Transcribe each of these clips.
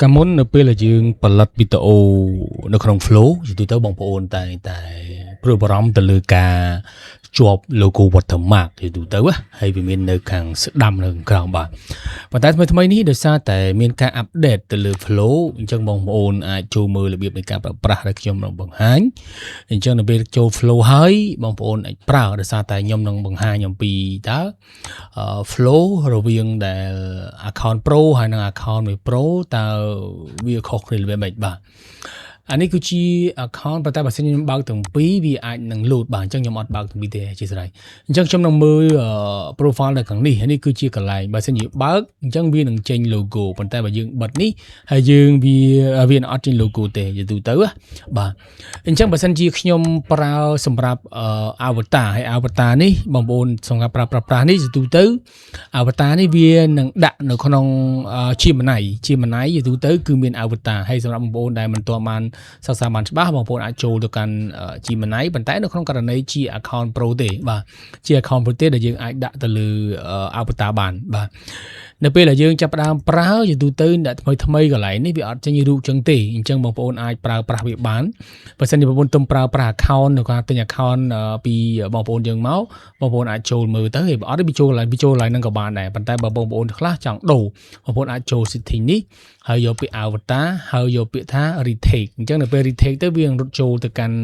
កាលមុននៅពេលដែលយើងផលិតវីដេអូនៅក្នុង Flow ជាទូទៅបងប្អូនតែព្រួយបារម្ភទៅលើការជាប់ logo watermark ជាទូទៅហើយវាមាននៅខាងស្ដាំនៅខាងក្រោមបាទប៉ុន្តែថ្មីនេះដោយសារតែមានការ update ទៅលើ Flow អញ្ចឹងបងប្អូនអាចចូលមើលរបៀបនៃការប្រើប្រាស់ដែលខ្ញុំនឹងបង្ហាញអញ្ចឹងនៅពេលចូល Flow ហើយបងប្អូនអាចប្រើដោយសារតែខ្ញុំនឹងបង្ហាញអំពីតើ Flow រវាងដែល account Pro ហើយនិង account មួយ Pro តើវាខុសគ្នាល្បែបម៉េចបាទអានេះគឺជា account ប៉ុន្តែបើសិនខ្ញុំបើកទាំងពីរវាអាចនឹង load បាទអញ្ចឹងខ្ញុំអត់បើកទាំងពីរទេអធិស្ឋានអញ្ចឹងខ្ញុំនឹងមើល profile នៅខាងនេះគឺជាកន្លែងបើសិនជាបើកអញ្ចឹងវានឹងចេញ logo ប៉ុន្តែបើយើងបិទនេះហើយយើងវាអត់ចេញ logo ទេយទូទៅបាទអញ្ចឹងបើសិនជាខ្ញុំប្រើសម្រាប់avatar ហើយ avatar នេះបងប្អូនសម្រាប់ប្រើប្រាស់នេះយទូទៅ avatar នេះវានឹងដាក់នៅក្នុងGemini យទូទៅគឺមាន avatar ហើយសម្រាប់បងប្អូនដែលមិនទាន់បានសិក្សាបានច្បាស់បងប្អូនអាចចូលទៅកាន់ Gemini ប៉ុន្តែនៅក្នុងករណីជា account Pro ទេបាទជា account Pro ទេដែលយើងអាចដាក់ទៅលើ avatar បានបាទនៅពេលដែលយើងចាប់ផ្ដើមប្រើយទូទៅដាក់ថ្មីកន្លែងនេះវាអត់ចេញរូបចឹងទេអញ្ចឹងបងប្អូនអាចប្រើប្រាស់វាបានបើសិនជាបងប្អូនទុំប្រើប្រាស់ account នៅការទិញ account ពីបងប្អូនយើងមកបងប្អូនអាចចូលមើលទៅហើយបើអត់វាចូលកន្លែងហ្នឹងក៏បានដែរប៉ុន្តែបើបងប្អូនខ្លះចង់ដូរបងប្អូនអាចចូល setting នេះហើយយកពាក្យ avatar ហើយយកពាក្យថា retake អញ្ចឹងនៅពេល retake ទៅវានឹងរត់ចូលទៅកាន់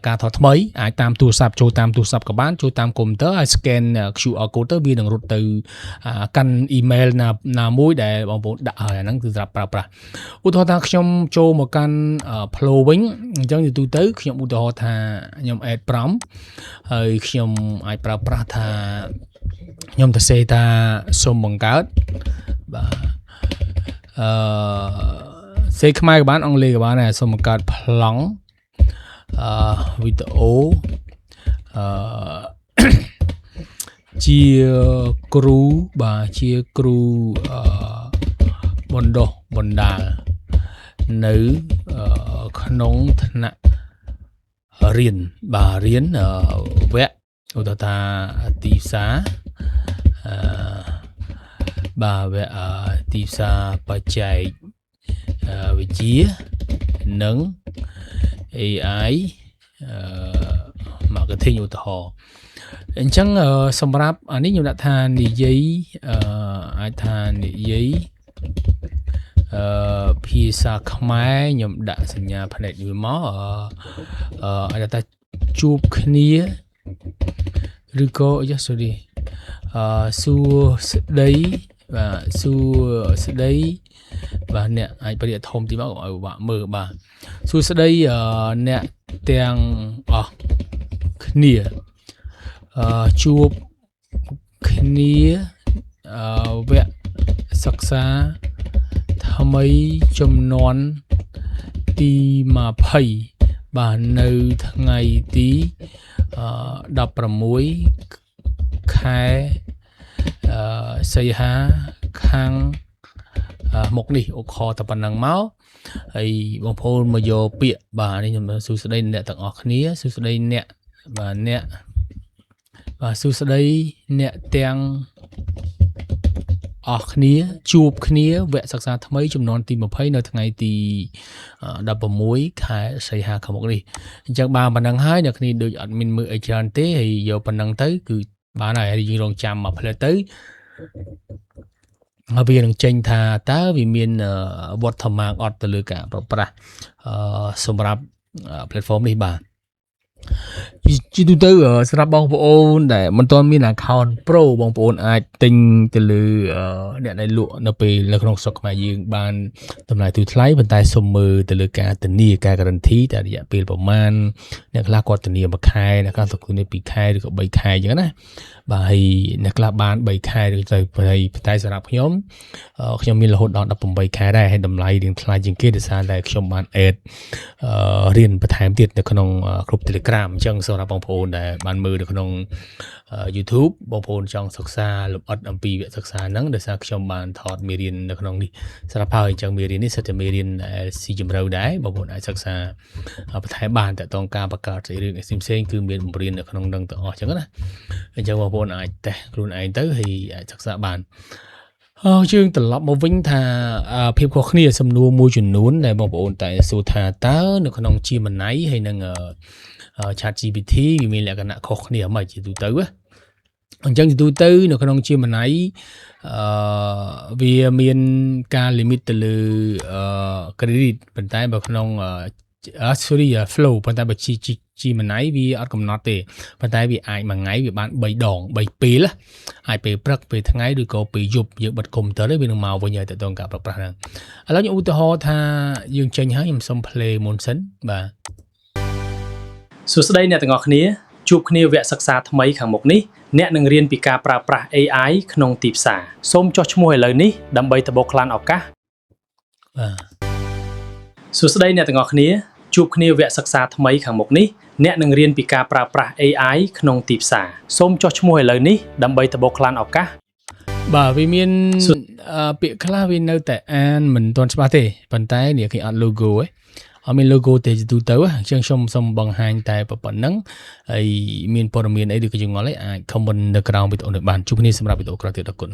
ការថតថ្មីអាចតាមទូរស័ព្ទចូលតាមទូរស័ព្ទក៏បានចូលតាមកុំព្យូទ័រហើយ scan QR code ទៅវានឹងរត់ទៅកាន់ email ណាមួយដែលបងប្អូនដាក់ហើយអាហ្នឹងគឺសម្រាប់ប្រើប្រាស់ឧទាហរណ៍ថាខ្ញុំចូលមកកាន់ Flow វិញអញ្ចឹងទៅទៅខ្ញុំឧទាហរណ៍ថាខ្ញុំ add prompt ហើយខ្ញុំអាចប្រើប្រាស់ថាខ្ញុំទៅសេថាសូមបង្កើតបាទសេខ្មែរក៏បានអង់គ្លេសក៏បានដែរសូមបង្កើតប្លង់វីដេអូជាគ្រូបាទជាគ្រូបណ្ដុះបណ្ដាលនៅក្នុងថ្នាក់រៀនបាទរៀនវគ្គឧទាហរណ៍ថាទីផ្សារបាទវគ្គទីផ្សារបច្ចេកវិទ្យានិង AI marketing ឧទាហរណ៍អញ្ចឹងសម្រាប់អានេះខ្ញុំដាក់ថានិយាយអាចថានិយាយភាសាខ្មែរខ្ញុំដាក់សញ្ញាផ្នែកនេះមកអាចថាជួបគ្នាឬក៏សួស្ដីបាទសួស្ដីបាទអ្នកអាចបរិយាធំទីមកឲ្យបាក់មើលបាទសួស្ដីអ្នកទាំងអស់គ្នាជួបគ្នាវគ្គសិក្សាថ្មីចំនួនទី20បាទនៅថ្ងៃទី16ខែសីហាខាងមុខនេះអូខតែប៉ុណ្ណឹងមកហើយបងប្អូនមកយកពាក្យបាទនេះខ្ញុំសួស្ដីអ្នកទាំងអស់គ្នាសួស្ដីអ្នកបាទអ្នកបាទសួស្ដីអ្នកទាំងអស់គ្នាជួបគ្នាវគ្គសិក្សាថ្មីចំនួនទី20នៅថ្ងៃទី16ខែសីហាខាងមុខនេះអញ្ចឹងបានប៉ុណ្ណឹងហើយអ្នកគ្នាដូចអត់មានមើលអីច្រើនទេហើយយកប៉ុណ្ណឹងទៅគឺបានហើយយើងរងចាំមកផ្លែទៅហើយវានឹងចេញថាតើវាមាន watermark អត់ទៅលើការប្រើប្រាស់សម្រាប់ platform នេះបាទជាទូទៅសម្រាប់បងប្អូនដែលមិនទាន់មាន account Pro បងប្អូនអាចទិញទៅលើអ្នកដែលលក់នៅពេលនៅក្នុងស្រុកខ្មែរយើងបានតម្លៃទូថ្លៃប៉ុន្តែសូមមើលទៅលើការធានាការ guarantee តែរយៈពេលប្រមាណអ្នកខ្លះគាត់ធានា1ខែអ្នកខ្លះធានា2ខែឬក៏3ខែអញ្ចឹងណាបាទហើយអ្នកខ្លះបាន3ខែឬទៅតែសម្រាប់ខ្ញុំមានរហូតដល់18ខែដែរហើយតម្លៃរៀងថ្លៃជាងគេដោយសារតែខ្ញុំបាន add រៀនបន្ថែមទៀតនៅក្នុងក្រុម Telegram អញ្ចឹងសម្រាប់បងប្អូនដែលបានមើលនៅក្នុង YouTube បងប្អូនចង់សិក្សាលម្អិតអំពីវគ្គសិក្សាហ្នឹងដោយសារខ្ញុំបានថតមេរៀននៅក្នុងនេះស្រាប់ហើយអញ្ចឹងមេរៀននេះសិតតែមេរៀនស៊ីជម្រៅដែរបងប្អូនអាចសិក្សាបន្ថែមបានតើតងការបង្កើតរឿងផ្សេងៗគឺមានបង្រៀននៅក្នុងនឹងទាំងអស់អញ្ចឹងណាអញ្ចឹងបងប្អូនអាចតេស្តខ្លួនឯងទៅហើយអាចសិក្សាបាន យើងត្រឡប់មកវិញថាភាពខុសគ្នាសំណួរមួយចំនួនដែលបងប្អូនតែសួរថាតើនៅក្នុង Gemini ហើយនឹងChatGPT វាមានលក្ខណៈខុសគ្នាមិនជាទូទៅអញ្ចឹងជាទូទៅនៅក្នុង Gemini វាមានការ limit ទៅលើ credit ប៉ុន្តែបើក្នុងflow ប៉ុន្តែបើ Gemini វាអត់កំណត់ទេប៉ុន្តែវាអាចមួយថ្ងៃវាបាន3ដង3ពេលអាចពេលព្រឹកពេលថ្ងៃឬក៏ពេលយប់យើងបិទកុំព្យូទ័រវានឹងមកវិញហើយទៅដល់ការប្រើប្រាស់ហ្នឹងឥឡូវខ្ញុំឧទាហរណ៍ថាយើងចេញហើយខ្ញុំសុំ play មុនសិនបាទសួស្តីអ្នកទាំងអស់គ្នាជួបគ្នាវគ្គសិក្សាថ្មីខាងមុខនេះអ្នកនឹងរៀនពីការប្រើប្រាស់ AI ក្នុងទីផ្សារសូមចុះឈ្មោះឥឡូវនេះដើម្បីទៅបូកខ្លានឱកាសសួស្តីអ្នកទាំងអស់គ្នាជួបគ្នាវគ្គសិក្សាថ្មីខាងមុខនេះអ្នកនឹងរៀនពីការប្រើប្រាស់ AI ក្នុងទីផ្សារសូមចុះឈ្មោះឥឡូវនេះដើម្បីទៅបូកខ្លានឱកាសបាទវាមានពាក្យខ្លះវានៅតែអានមិនទាន់ច្បាស់ទេប៉ុន្តែនេះគេអត់ logo ឯងអត់មាន logo ទេទូទៅអញ្ចឹងខ្ញុំសូមបង្ហាញតែប៉ុណ្្នឹងហើយមានព័ត៌មានអីឬក៏យើងងល់អីអាច comment នៅក្រោមវីដេអូនេះបានជួបគ្នាសម្រាប់វីដេអូក្រោយទៀតអរគុណ